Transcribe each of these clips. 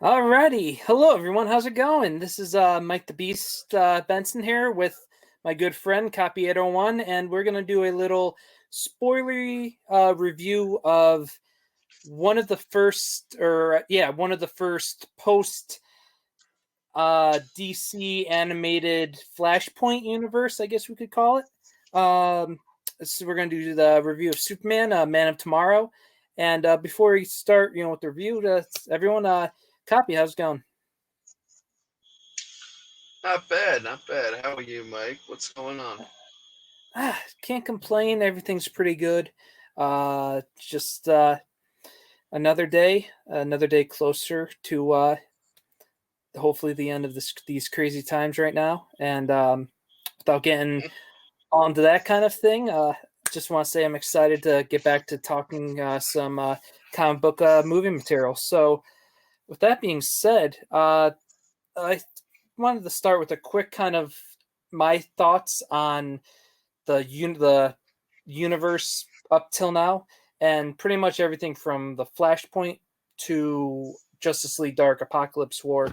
Alrighty. Hello, everyone. How's it going? This is Mike the Beast Benson here with my good friend Copy801, and we're going to do a little spoilery review of one of the first post DC animated Flashpoint universe, I guess we could call it. So we're going to do the review of Superman, Man of Tomorrow. And before we start, with the review, everyone, Copy, how's it going? Not bad, not bad. How are you, Mike? What's going on? Can't complain. Everything's pretty good. Just another day closer to hopefully the end of these crazy times right now. And without getting onto that kind of thing, just want to say I'm excited to get back to talking some comic book movie material. So, with that being said, I wanted to start with a quick kind of my thoughts on the universe up till now, and pretty much everything from the Flashpoint to Justice League Dark, Apocalypse War,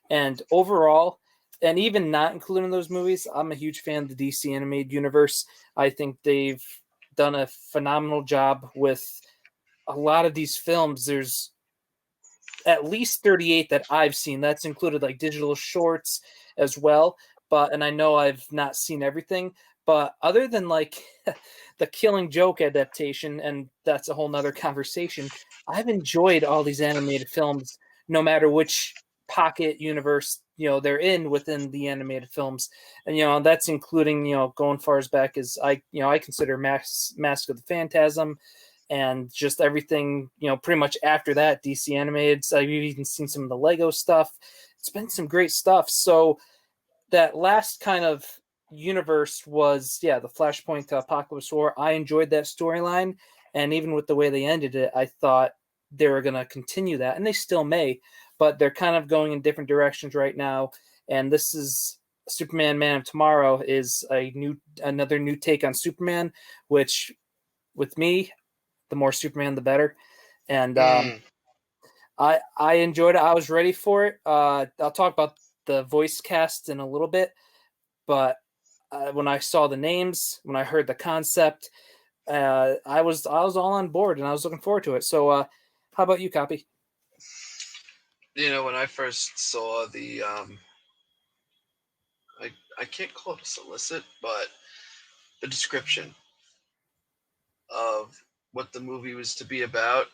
and overall, and even not including those movies, I'm a huge fan of the DC animated universe. I think they've done a phenomenal job with a lot of these films. There's at least 38 that I've seen. That's included like digital shorts as well. And I know I've not seen everything. But other than like the Killing Joke adaptation, and that's a whole nother conversation, I've enjoyed all these animated films, no matter which pocket universe they're in within the animated films. And that's including going far as back as I consider Mask of the Phantasm, and just everything, pretty much after that, DC animated. So I've even seen some of the Lego stuff. It's been some great stuff. So that last kind of universe was, the Flashpoint to Apocalypse War. I enjoyed that storyline, and even with the way they ended it, I thought they were going to continue that, and they still may, but they're kind of going in different directions right now. And this is Superman, Man of Tomorrow is another new take on Superman, which with me, the more Superman, the better. And I enjoyed it. I was ready for it. I'll talk about the voice cast in a little bit, but when I saw the names, when I heard the concept, I was all on board, and I was looking forward to it. So, how about you, Copy? When I first saw the, I can't call it a solicit, but the description of what the movie was to be about,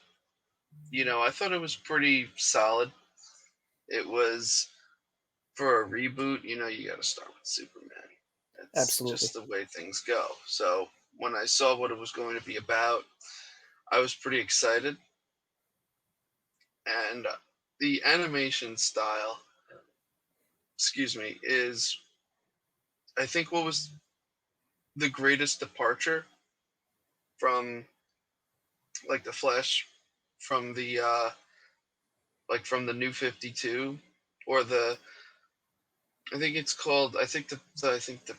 I thought it was pretty solid. It was for a reboot, you got to start with Superman. That's Absolutely. just the way things go. So when I saw what it was going to be about, I was pretty excited. And the animation style, is I think what was the greatest departure from like the Flash from the from the New 52, or the I think the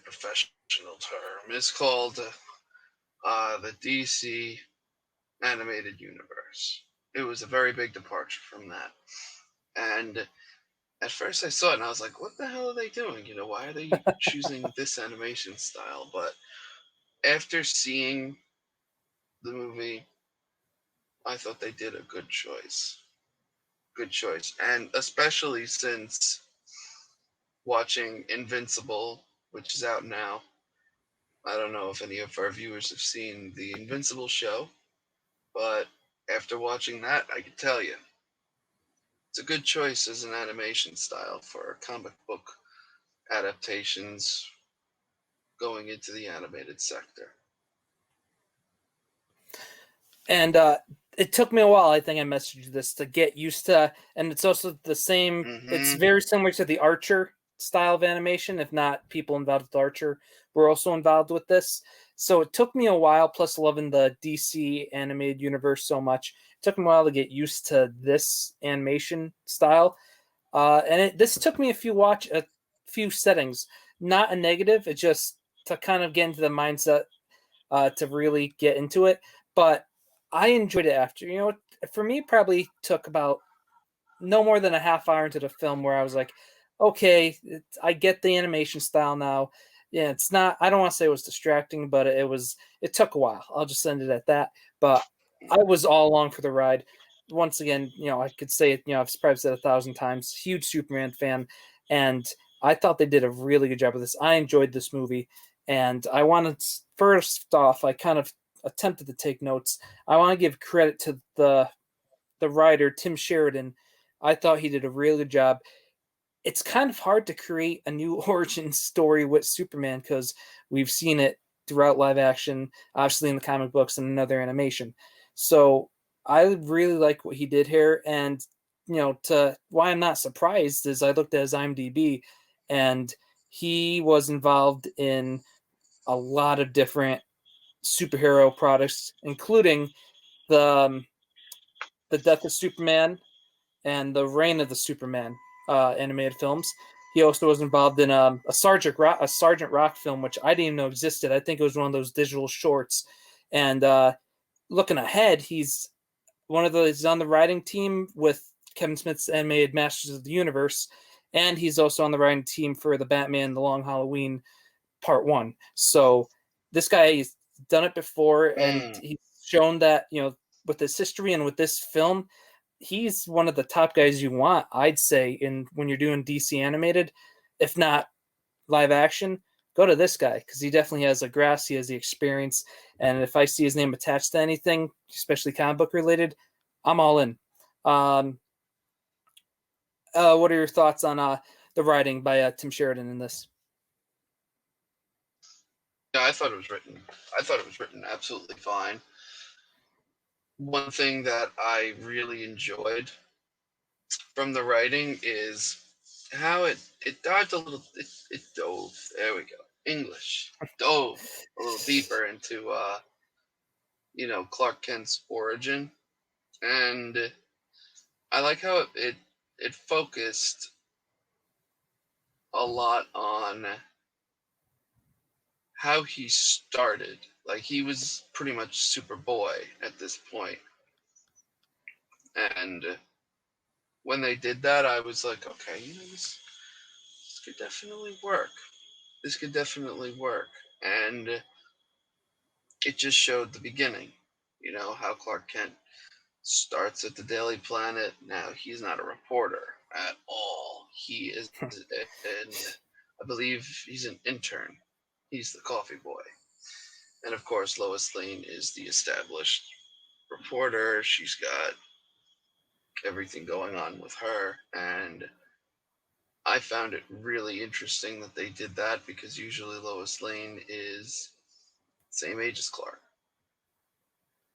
professional term is called the DC animated universe. It was a very big departure from that. And at first I saw it and I was like, what the hell are they doing? Why are they choosing this animation style? But after seeing the movie, I thought they did a good choice. Good choice. And especially since watching Invincible, which is out now. I don't know if any of our viewers have seen the Invincible show, but after watching that, I can tell you it's a good choice as an animation style for comic book adaptations going into the animated sector. And it took me a while. I think I messaged you this to get used to, and it's also the same. It's Mm-hmm. very similar to the Archer style of animation. If not, people involved with Archer were also involved with this. So it took me a while. Plus, loving the DC animated universe so much, it took me a while to get used to this animation style. This took me a few settings. Not a negative. It just to kind of get into the mindset to really get into it. But I enjoyed it after. For me, it probably took about no more than a half hour into the film where I was like, okay, I get the animation style now. Yeah, it's not. I don't want to say it was distracting, but it was. It took a while. I'll just end it at that. But I was all along for the ride. Once again, I could say it. I've probably said 1,000 times. Huge Superman fan, and I thought they did a really good job with this. I enjoyed this movie, and I wanted first off, I kind of attempted to take notes. I want to give credit to the writer Tim Sheridan. I thought he did a really good job. It's kind of hard to create a new origin story with Superman because we've seen it throughout live action, obviously in the comic books and another animation. So I really like what he did here, and to why I'm not surprised is I looked at his IMDb, and he was involved in a lot of different superhero products, including the the Death of Superman and the Reign of the Superman animated films. He also was involved in a Sergeant Rock film, which I didn't even know existed. I think it was one of those digital shorts. And looking ahead, he's he's on the writing team with Kevin Smith's animated Masters of the Universe, and he's also on the writing team for the Batman: The Long Halloween Part 1. So this guy has done it before, and he's shown that with his history and with this film, he's one of the top guys you want, I'd say, in when you're doing DC animated, if not live action. Go to this guy because he definitely has a grasp. He has the experience, and if I see his name attached to anything, especially comic book related, I'm all in. What are your thoughts on the writing by Tim Sheridan in this? Yeah, I thought it was written. I thought it was written absolutely fine. One thing that I really enjoyed from the writing is how it dived a little. It dove. There we go. English dove a little deeper into Clark Kent's origin, and I like how it focused a lot on how he started. Like he was pretty much Superboy at this point, and when they did that, I was like, okay, this could definitely work. This could definitely work, and it just showed the beginning. How Clark Kent starts at the Daily Planet. Now he's not a reporter at all. He is I believe he's an intern. He's the coffee boy. And of course, Lois Lane is the established reporter. She's got everything going on with her. And I found it really interesting that they did that because usually Lois Lane is the same age as Clark.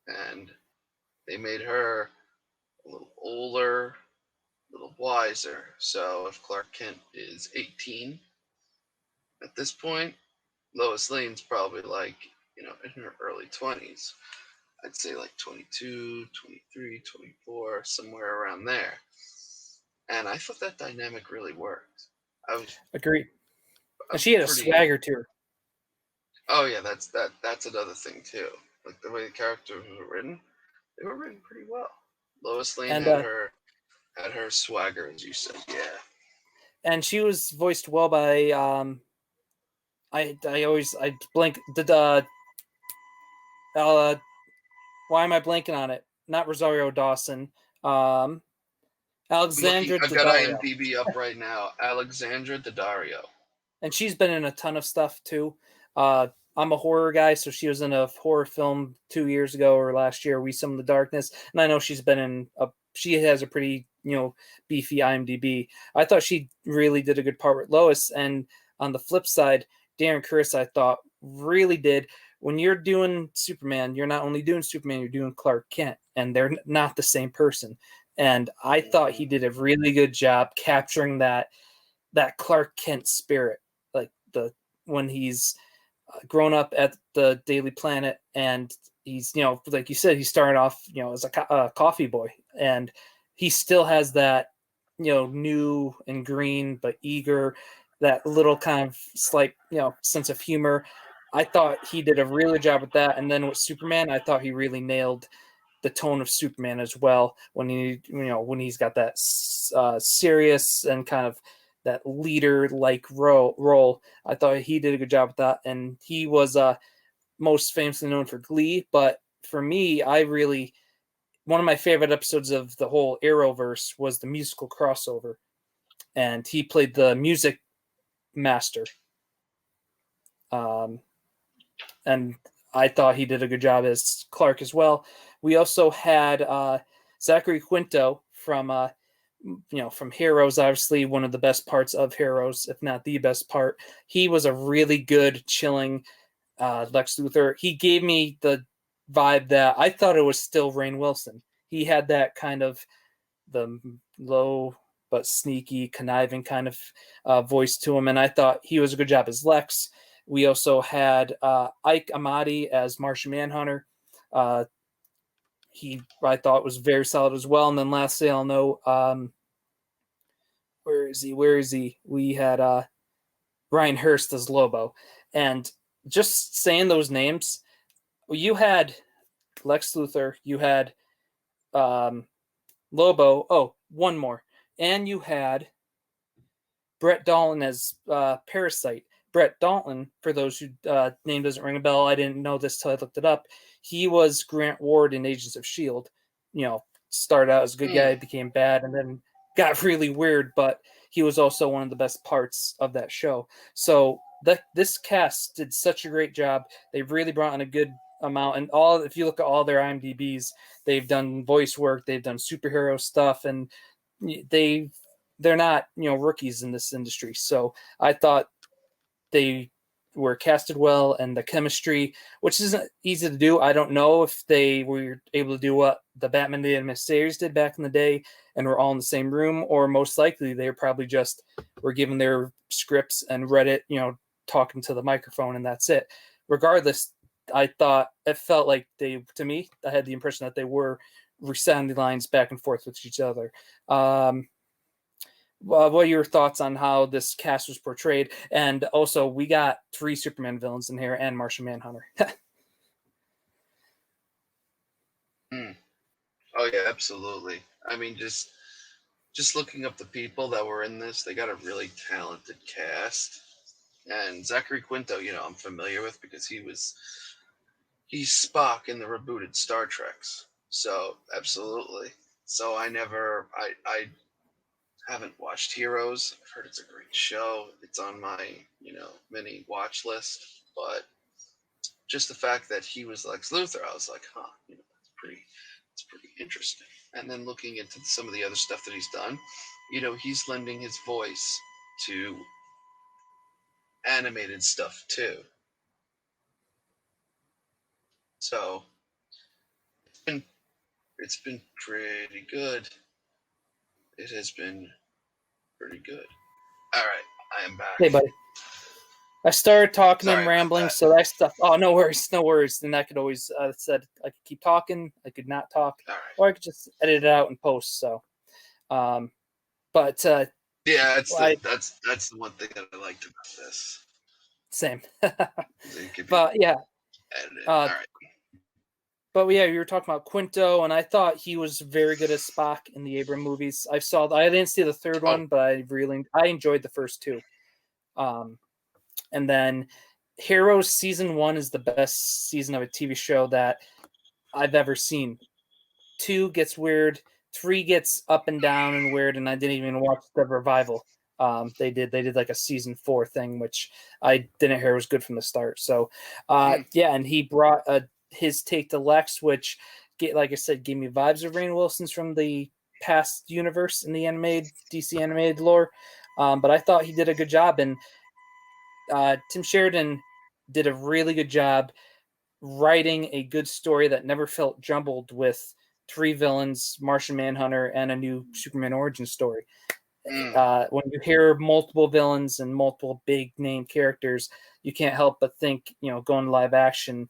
And they made her a little older, a little wiser. So if Clark Kent is 18 at this point, Lois Lane's probably like, in her early 20s. I'd say like 22, 23, 24, somewhere around there. And I thought that dynamic really worked. Agreed. And she had a swagger to her. Oh yeah, that's another thing too. Like the way the characters were written, they were written pretty well. Lois Lane And had her swagger, as you said, yeah. And she was voiced well by I blank the why am I blanking on it? Not Rosario Dawson. Alexandra I've got Daddario. IMDb up right now. Alexandra Daddario. And she's been in a ton of stuff too. I'm a horror guy, so she was in a horror film 2 years ago or last year, We Some of the Darkness, and I know she's been in she has a pretty beefy IMDb. I thought she really did a good part with Lois, and on the flip side, Darren Criss I thought really did. When you're doing Superman, you're not only doing Superman, you're doing Clark Kent, and they're not the same person. And I thought he did a really good job capturing that Clark Kent spirit, like when he's grown up at the Daily Planet, and he's like you said, he started off as a coffee boy, and he still has that new and green but eager, that little kind of slight sense of humor. I thought he did a really good job with that, and then with Superman, I thought he really nailed the tone of Superman as well when when he's got that serious and kind of that leader like role. I thought he did a good job with that, and he was most famously known for Glee. But for me, one of my favorite episodes of the whole Arrowverse was the musical crossover, and he played the music master. And I thought he did a good job as Clark as well. We also had Zachary Quinto from from Heroes, obviously one of the best parts of Heroes, if not the best part. He was a really good, chilling Lex Luthor. He gave me the vibe that I thought it was still Rainn Wilson. He had that kind of the low but sneaky, conniving kind of voice to him, and I thought he was a good job as Lex. We also had Ike Amati as Martian Manhunter. I thought was very solid as well. And then lastly, I'll know where is he? We had Ryan Hurst as Lobo. And just saying those names, you had Lex Luthor, you had Lobo. Oh, one more. And you had Brett Dalton as Parasite. Brett Dalton, for those who name doesn't ring a bell, I didn't know this till I looked it up. He was Grant Ward in Agents of S.H.I.E.L.D. Started out as a good guy, became bad, and then got really weird, but he was also one of the best parts of that show. So this cast did such a great job. They really brought in a good amount, and if you look at all their IMDb's, they've done voice work, they've done superhero stuff, and they're not rookies in this industry. So I thought they were casted well, and the chemistry, which isn't easy to do. I don't know if they were able to do what the Batman the Animated Series did back in the day and were all in the same room, or most likely they probably just were given their scripts and read it, talking to the microphone, and that's it. Regardless, I thought it felt like I had the impression that they were resounding lines back and forth with each other. What are your thoughts on how this cast was portrayed? And also, we got 3 Superman villains in here and Martian Manhunter. Oh yeah, absolutely. I mean, just looking up the people that were in this, they got a really talented cast. And Zachary Quinto, I'm familiar with because he's Spock in the rebooted Star Treks. So absolutely. So I haven't watched Heroes. I've heard it's a great show. It's on my, mini watch list. But just the fact that he was Lex Luthor, I was like, that's pretty interesting. And then looking into some of the other stuff that he's done, he's lending his voice to animated stuff too. So it's been pretty good. It has been pretty good. All right, I am back. Hey, buddy. I started talking Sorry and rambling, that. so that stuff. Oh, no worries. And I could always said I could keep talking, I could not talk, All right. or I could just edit it out and post. So, yeah, that's the one thing that I liked about this. Same. But yeah. All right. But yeah, you were talking about Quinto, and I thought he was very good as Spock in the Abram movies. I didn't see the third one, but I enjoyed the first 2. And then Heroes season 1 is the best season of a TV show that I've ever seen. 2 gets weird, 3 gets up and down and weird, and I didn't even watch the revival. They did like a season 4 thing, which I didn't hear was good from the start. So yeah, and he brought his take to Lex, which, like I said, gave me vibes of Rainn Wilson's from the past universe in the DC animated lore. But I thought he did a good job, and Tim Sheridan did a really good job writing a good story that never felt jumbled with 3 villains, Martian Manhunter, and a new Superman origin story. When you hear multiple villains and multiple big name characters, you can't help but think, going live action,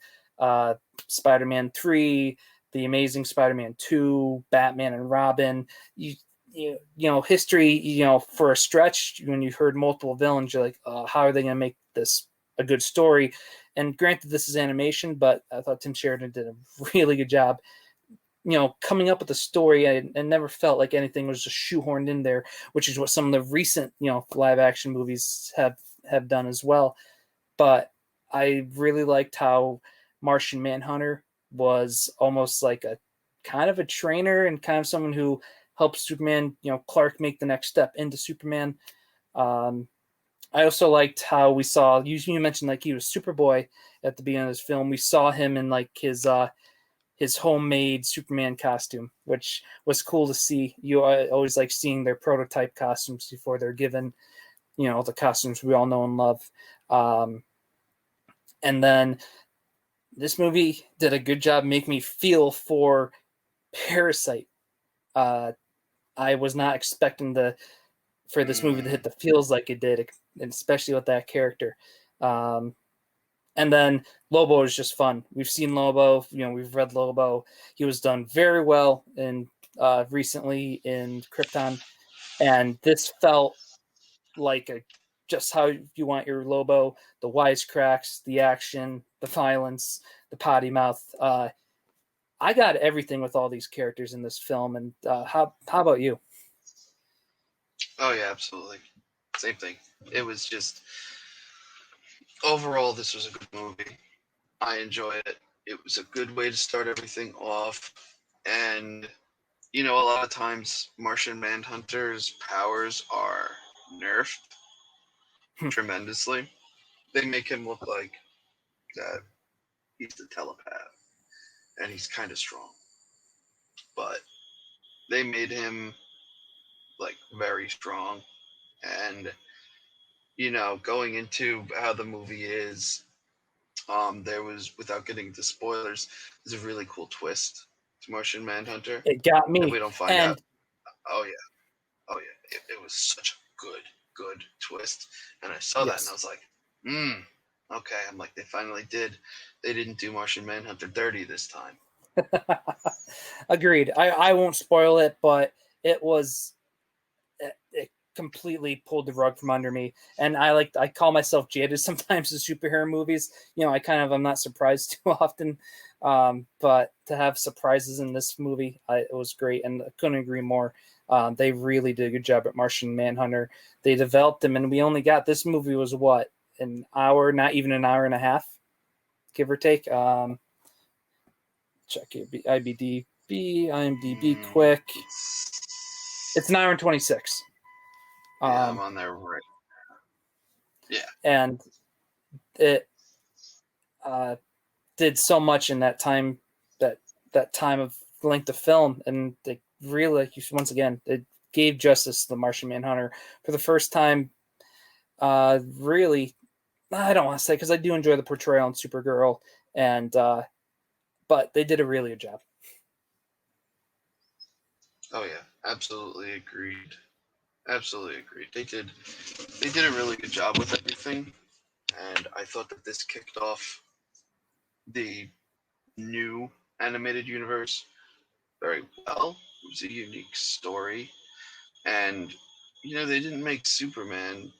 Spider-Man 3, The Amazing Spider-Man 2, Batman and Robin. History, for a stretch, when you heard multiple villains, you're like, how are they going to make this a good story? And granted, this is animation, but I thought Tim Sheridan did a really good job coming up with a story, and never felt like anything was just shoehorned in there, which is what some of the recent, live action movies have done as well. But I really liked how Martian Manhunter was almost like a kind of a trainer and kind of someone who helps Superman, Clark, make the next step into Superman. I also liked how we saw, you mentioned like he was Superboy at the beginning of this film. We saw him in like his homemade Superman costume, which was cool to see. You always like seeing their prototype costumes before they're given, the costumes we all know and love. And then this movie did a good job making me feel for Parasite. I was not expecting for this movie to hit the feels like it did, and especially with that character. And then Lobo is just fun. We've seen Lobo, we've read Lobo. He was done very well recently in Krypton, and this felt like just how you want your Lobo: the wisecracks, the action, the violence, the potty mouth. I got everything with all these characters in this film. And how about you? Oh yeah, absolutely. Same thing. It was just overall, this was a good movie. I enjoyed it. It was a good way to start everything off. And a lot of times Martian Manhunter's powers are nerfed tremendously. They make him look like that he's a telepath and he's kind of strong. But they made him like very strong. And going into how the movie is, there was, without getting into spoilers, there's a really cool twist to Martian Manhunter It got me. that we don't find out. Oh yeah, it was such a good twist. And I saw that and I was like, okay. I'm like, they didn't do Martian Manhunter dirty this time. Agreed. I won't spoil it, but it completely pulled the rug from under me. And I call myself jaded sometimes in superhero movies. I'm not surprised too often. But to have surprises in this movie, it was great, and I couldn't agree more. They really did a good job at Martian Manhunter. They developed him, and we only got, this movie was what, an hour, not even an hour and a half, give or take. Check IMDb quick. It's an hour and 26. Yeah, I'm on there right now. Yeah. And it did so much in that time, that time of length of film, and they really, once again, it gave justice to the Martian Manhunter for the first time. Really, I don't want to say, because I do enjoy the portrayal in Supergirl, and but they did a really good job. Oh yeah, absolutely agreed. Absolutely agreed. They did a really good job with everything, and I thought that this kicked off the new animated universe very well. It was a unique story, and they didn't make Superman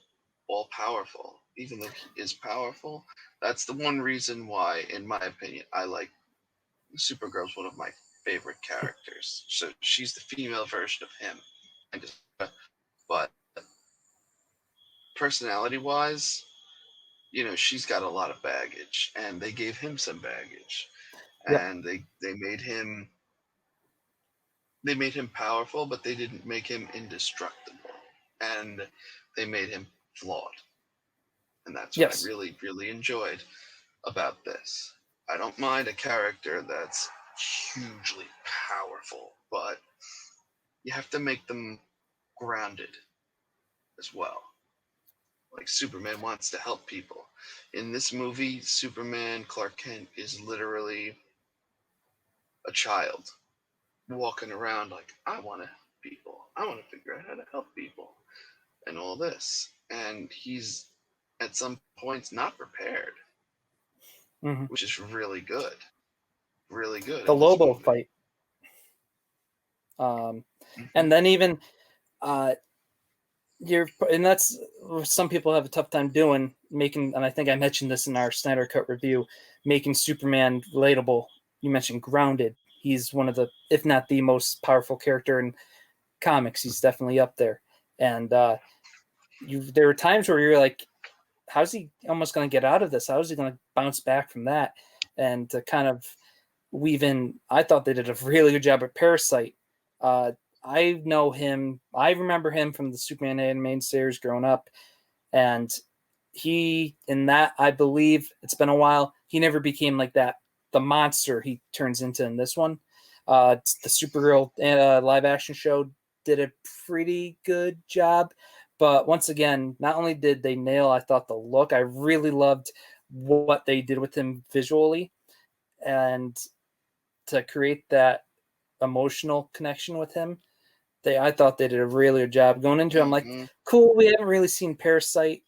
all powerful, even though he is powerful. That's the one reason why, in my opinion, I like Supergirl's one of my favorite characters. So she's the female version of him. But personality-wise, she's got a lot of baggage, and they gave him some baggage, and they made him powerful, but they didn't make him indestructible, and they made him flawed, and that's what I really, really enjoyed about this. I don't mind a character that's hugely powerful, but you have to make them grounded as well. Like Superman wants to help people. In this movie, Superman, Clark Kent, is literally a child walking around like, I want to help people. I want to figure out how to help people and all this. And he's at some points not prepared, which is really good. Really good. The Lobo fight. And then even and that's some people have a tough time doing, making, and I think I mentioned this in our Snyder Cut review, making Superman relatable. You mentioned grounded. he's one of the, if not the most powerful character in comics. He's definitely up there. And there were times where you're like, how's he almost going to get out of this? How is he going to bounce back from that? And to kind of weave in, I thought they did a really good job at Parasite. I know him. I remember him from the Superman animated series growing up, and he in that, I believe it's been a while. He never became like that. The monster he turns into in this one. The Supergirl live action show did a pretty good job. But once again, not only did they nail, I thought the look, I really loved what they did with him visually, and to create that emotional connection with him. I thought they did a really good job going into it. I'm like, Mm-hmm. cool. We haven't really seen Parasite,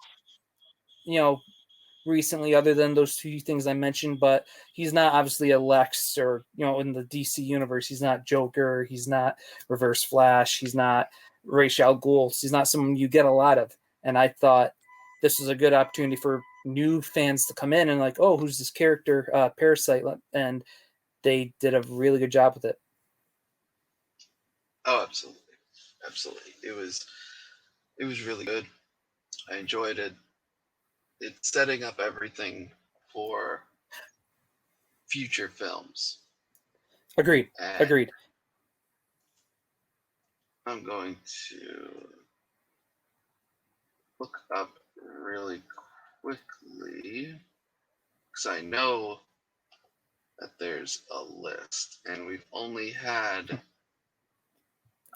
recently, other than those two things I mentioned. But he's not obviously a Lex, or in the DC universe, he's not Joker. He's not Reverse Flash. He's not Ra's al Ghul. He's not someone you get a lot of. And I thought this was a good opportunity for new fans to come in and like, oh, who's this character, Parasite? And they did a really good job with it. Oh, absolutely, absolutely. It was really good. I enjoyed it. It's setting up everything for future films. Agreed. And Agreed. I'm going to look up really quickly because I know that there's a list, and we've only had,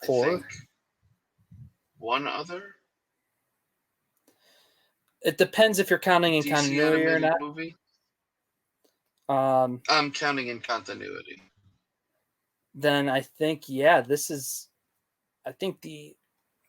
I 4. think, one other It depends if you're counting in DC continuity or animated not. movie. Um, I'm counting in continuity. then I think, yeah, this is. I think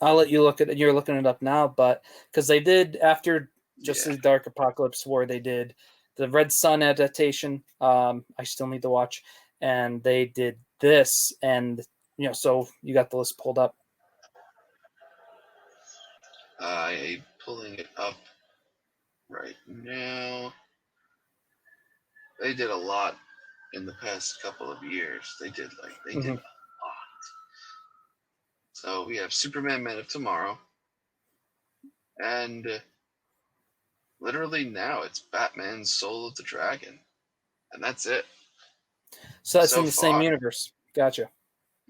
I'll let you look at it. You're looking it up now, but because they did after Justice Yeah. League Dark Apocalypse War, they did the Red Sun adaptation. I still need to watch, and they did this, and so you got the list pulled up. I'm pulling it up right now. They did a lot in the past couple of years. They did Mm-hmm. a lot. So we have Superman Man of Tomorrow, and literally now it's Batman Soul of the Dragon, and that's it So that's so in the same far. universe. Gotcha.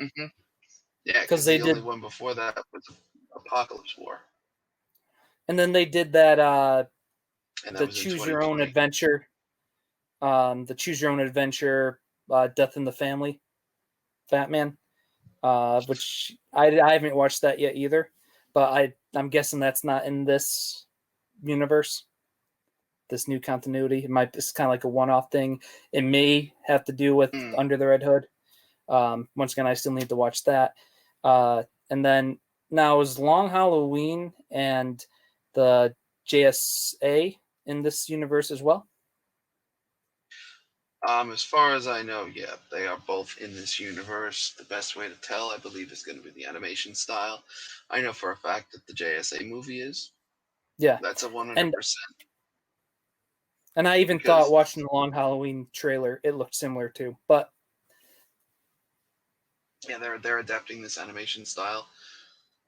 Mm-hmm. Yeah, Because because they the only did, one before that was Apocalypse War, and then they did that and that the was in Choose Your Own 2020. Adventure, Death in the Family, Batman. Which I haven't watched that yet either, but I'm guessing that's not in this universe, this new continuity. It's kind of like a one-off thing. It may have to do with Mm. Under the Red Hood. Once again, I still need to watch that. And then now is Long Halloween and the JSA in this universe as well? As far as I know, yeah, they are both in this universe. The best way to tell, I believe, is going to be the animation style. I know for a fact that the JSA movie is. Yeah, That's a and 100%. I even thought Because watching the Long Halloween trailer, it looked similar too. But yeah, they're adapting this animation style,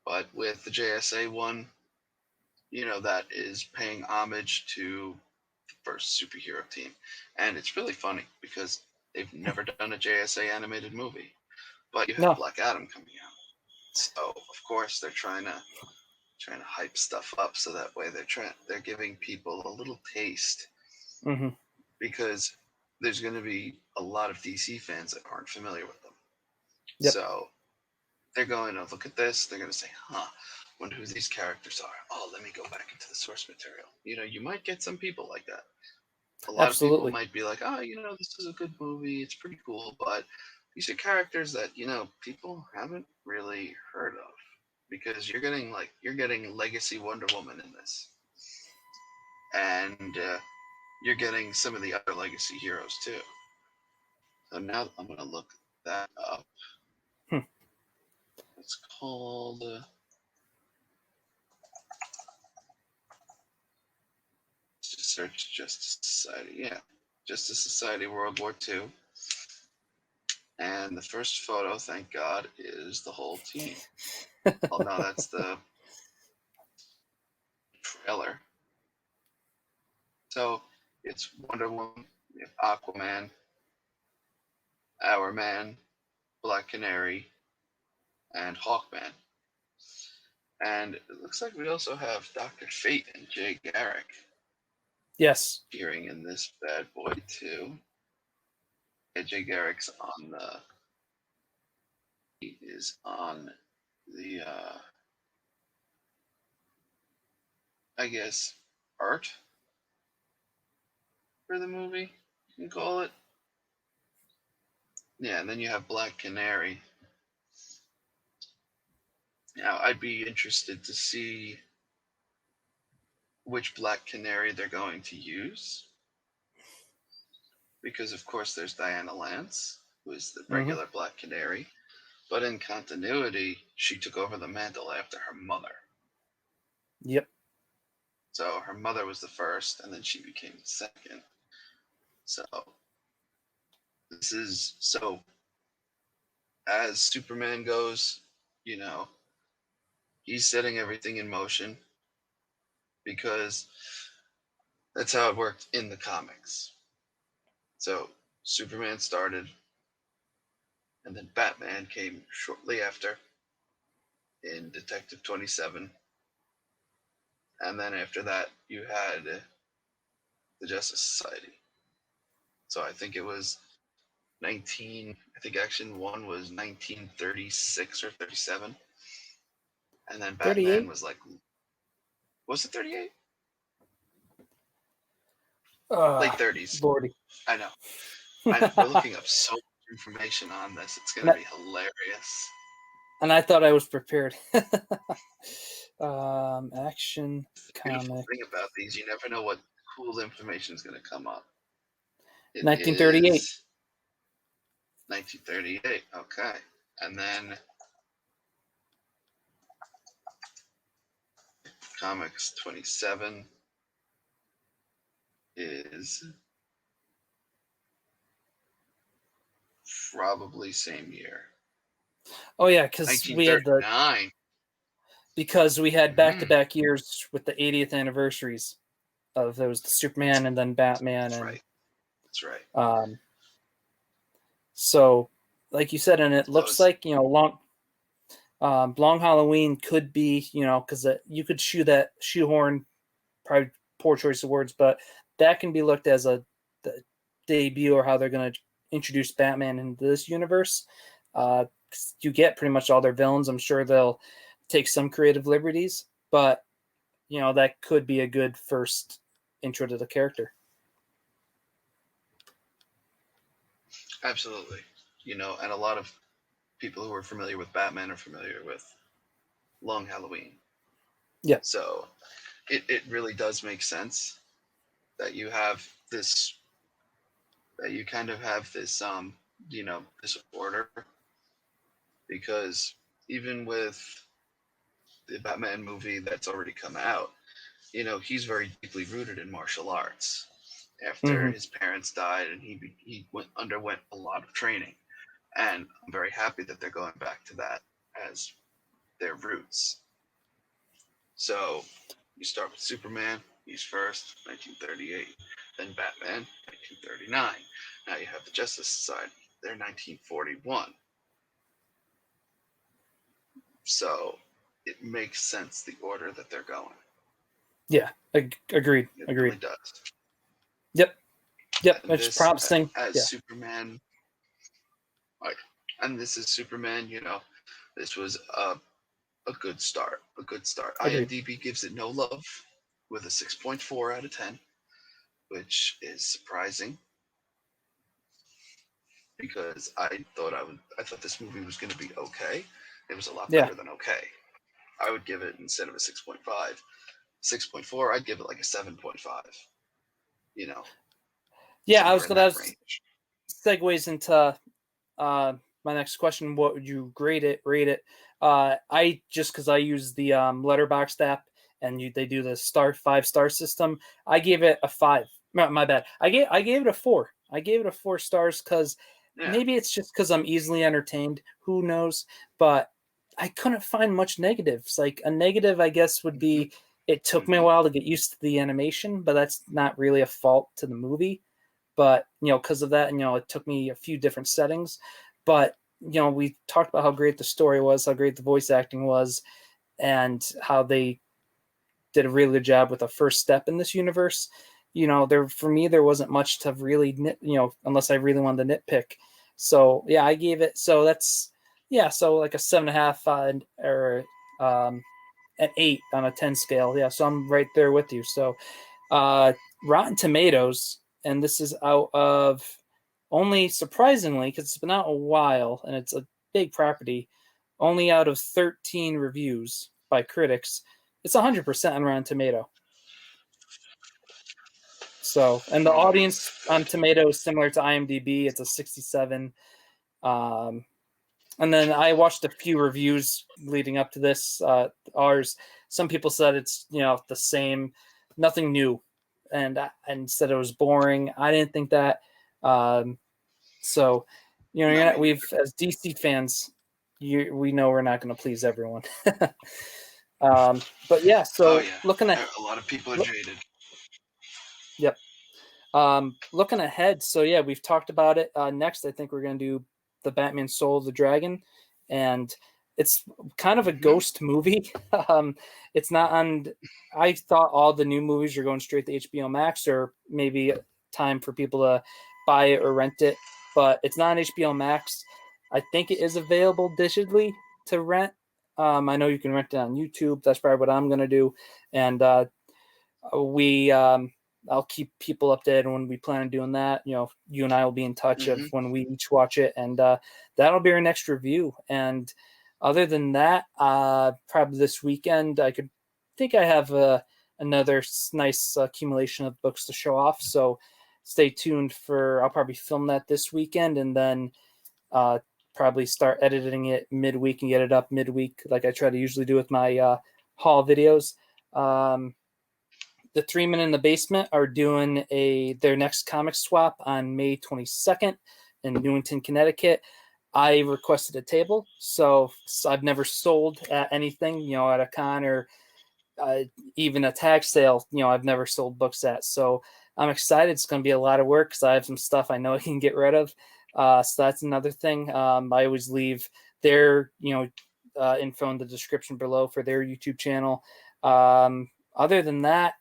but with the JSA one, that is paying homage to the first superhero team, and it's really funny because they've never done a JSA animated movie, but you have no, Black Adam coming out, so of course they're trying to hype stuff up so that way they're giving people a little taste mm-hmm. because there's going to be a lot of DC fans that aren't familiar with them. Yep. So they're going to look at this. They're going to say, "Huh, wonder who these characters are. Oh, let me go back into the source material." You might get some people like that. A lot of people Absolutely. might be like, "Oh, this is a good movie. It's pretty cool," but these are characters that people haven't really heard of because you're getting Legacy Wonder Woman in this, and you're getting some of the other Legacy heroes too. So now I'm going to look that up. Hmm. It's called. Just search Justice Society. Yeah, Justice Society World War II. And the first photo, thank God, is the whole team. Well, no, that's the trailer. So it's Wonder Woman, Aquaman, Our Man, Black Canary, and Hawkman. And it looks like we also have Dr. Fate and Jay Garrick Yes. appearing in this bad boy too. Yeah, Jay Garrick's on the. He is on the. I guess art for the movie. You can call it. Yeah, and then you have Black Canary. Now, I'd be interested to see which Black Canary they're going to use. Because, of course, there's Diana Lance, who is the regular Black Canary. But in continuity, she took over the mantle after her mother. Yep. So her mother was the first, and then she became the second. So this is so as Superman goes, you know, he's setting everything in motion because that's how it worked in the comics. So Superman started, and then Batman came shortly after in Detective 27. And then after that, you had the Justice Society. So I think it was I think Action 1 was 1936 or 37. And then Batman 38? was like, was it 38? Late 30s. Lordy. I know. We're looking up so much information on this. It's going to be hilarious. And I thought I was prepared. Action Beautiful comic. thing about these, you never know what cool information is going to come up. It 1938. is 1938. Okay. And then Comics 27 is probably same year. Oh yeah, because we had back-to-back years with the 80th anniversaries of those Superman and then Batman. That's right. So, like you said, and it looks like Long Halloween could be because you could shoehorn, probably poor choice of words, but that can be looked as the debut or how they're going to introduce Batman into this universe. You get pretty much all their villains. I'm sure they'll take some creative liberties, but that could be a good first intro to the character. Absolutely. And a lot of people who are familiar with Batman are familiar with Long Halloween. Yeah. So it really does make sense that you have this, that you kind of have this, this order, because even with the Batman movie that's already come out, he's very deeply rooted in martial arts after his parents died, and he underwent a lot of training. And I'm very happy that they're going back to that as their roots. So you start with Superman, he's first, 1938. Then Batman, 1939. Now you have the Justice Society, they're 1941. So it makes sense the order that they're going. Yeah, agreed. It really does. Yep. It's promising. Superman, and this is Superman. This was a good start. Agreed. IMDb gives it no love with a 6.4 out of 10, which is surprising because I thought this movie was going to be okay. It was a lot better than okay. I would give it, instead of a 6.5, 6.4, I'd give it like a 7.5. Yeah, I was going to segues into my next question. What would you rate it? I just, because I use the Letterboxd app and they do the 5-star system, I gave it a 5. My bad. I gave it a 4. I gave it a 4 stars because Yeah. maybe it's just because I'm easily entertained. Who knows? But I couldn't find much negatives. Like a negative, I guess, would Hmm. be it took me a Hmm. while to get used to the animation, but that's not really a fault to the movie. But because of that, and it took me a few different settings. But we talked about how great the story was, how great the voice acting was, and how they did a really good job with the first step in this universe. There for me there wasn't much to really unless I really wanted to nitpick. So yeah, I gave it. So that's so like a 7.5 or an 8 on a 10 scale. Yeah, so I'm right there with you. So Rotten Tomatoes, and this is out of only surprisingly because it's been out a while and it's a big property. Only out of 13 reviews by critics, it's 100% on Rotten Tomato. So, and the Hmm. audience on Tomato is similar to IMDb. It's a 67. Um, and then I watched a few reviews leading up to this. Ours, some people said it's the same, nothing new, and said it was boring. I didn't think that. Um, so, No, me neither. we've as DC fans, we know we're not going to please everyone. But yeah, Oh so yeah, looking at a lot of people are look, jaded. yep. Looking ahead, so yeah, we've talked about it. Next, I think we're going to do the Batman Soul of the Dragon, and it's kind of a Hmm. ghost movie. It's not on. I thought all the new movies are going straight to HBO Max, or maybe time for people to buy it or rent it, but it's not on HBO Max. I think it is available digitally to rent. I know you can rent it on YouTube. That's probably what I'm going to do, and we I'll keep people updated when we plan on doing that. You and I will be in touch of Hmm. when we each watch it, and that'll be our next review. And other than that, probably this weekend I could think I have another nice accumulation of books to show off. So stay tuned for. I'll probably film that this weekend, and then uh, probably start editing it midweek and get it up midweek, like I try to usually do with my haul videos. Um, the Three Men in the Basement are doing their next comic swap on May 22nd in Newington, Connecticut. I requested a table, so I've never sold at anything, at a con or uh, even a tag sale. I've never sold books at, so I'm excited. It's going to be a lot of work because I have some stuff I know I can get rid of. So that's another thing. I always leave their info in the description below for their YouTube channel. Other than that,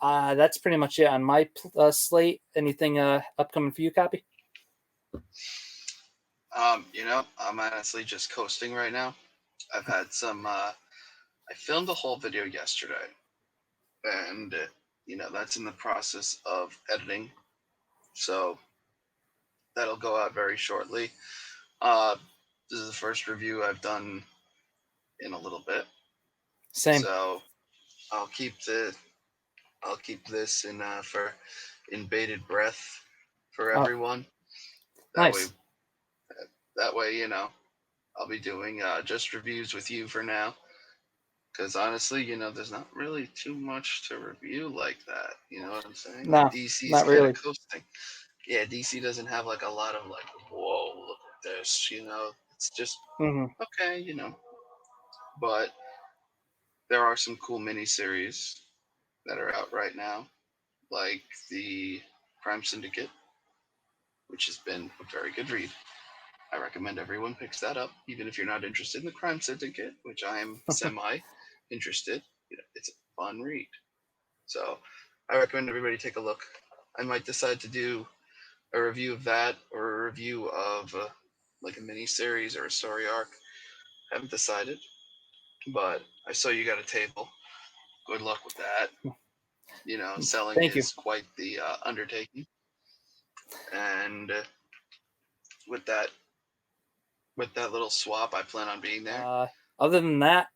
that's pretty much it on my slate. Anything upcoming for you, Copy? I'm honestly just coasting right now. I've had some. I filmed a whole video yesterday, and that's in the process of editing, so that'll go out very shortly. Uh, this is the first review I've done in a little bit, Same. so I'll keep the I'll keep this in bated breath for Oh, everyone. That way, nice. I'll be doing just reviews with you for now. Because honestly, there's not really too much to review like that. You know what I'm saying? Like No, DC's not kind of really. coasting. Yeah, DC doesn't have like a lot of like, whoa, look at this. It's just Hmm. okay. But there are some cool miniseries that are out right now, like the Crime Syndicate, which has been a very good read. I recommend everyone picks that up, even if you're not interested in the Crime Syndicate, which I am semi interested. It's a fun read. So I recommend everybody take a look. I might decide to do a review of that or a review of like a mini series or a story arc. Haven't decided, but I saw you got a table. Good luck with that. Selling Thank you. is quite the undertaking, and with that little swap, I plan on being there. Uh, Other than that,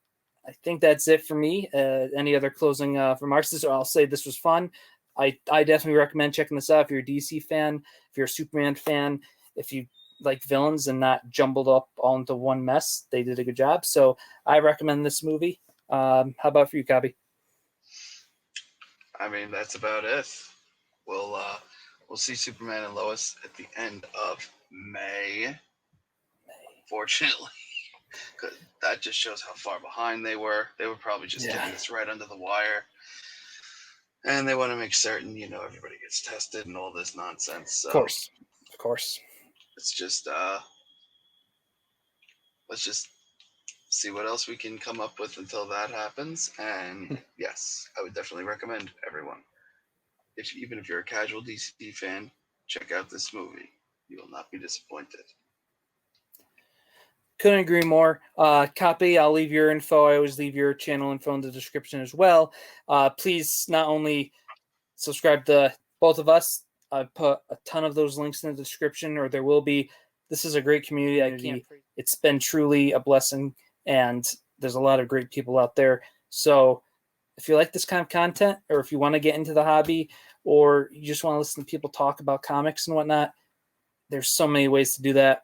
I think that's it for me. Any other closing remarks? I'll say this was fun. I definitely recommend checking this out if you're a DC fan, if you're a Superman fan, if you like villains and not jumbled up all into one mess. They did a good job. So I recommend this movie. How about for you, Copy? I mean, that's about it. We'll We'll see Superman and Lois at the end of May. Fortunately, because that just shows how far behind they were. They were probably just getting this right under the wire. And they want to make certain, everybody gets tested and all this nonsense. So Of course. It's just, let's just see what else we can come up with until that happens. And yes, I would definitely recommend everyone, even if you're a casual DC fan, check out this movie. You will not be disappointed. Couldn't agree more. Copy, I'll leave your info. I always leave your channel info in the description as well. Please not only subscribe to both of us, I put a ton of those links in the description, or there will be. This is a great community. It's been truly a blessing, and there's a lot of great people out there. So if you like this kind of content, or if you want to get into the hobby, or you just want to listen to people talk about comics and whatnot, there's so many ways to do that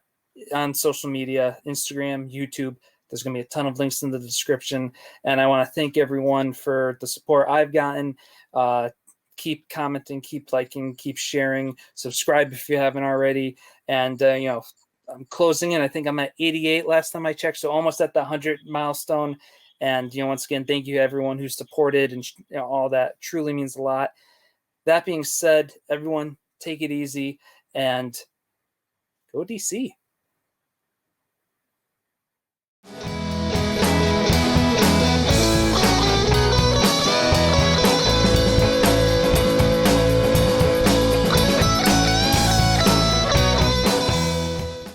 on social media, Instagram, YouTube. There's going to be a ton of links in the description. And I want to thank everyone for the support I've gotten. Keep commenting, keep liking, keep sharing, subscribe if you haven't already. And, I'm closing in. I think I'm at 88 last time I checked, so almost at the 100 milestone. And, once again, thank you to everyone who supported and all that. Truly means a lot. That being said, everyone, take it easy and go DC.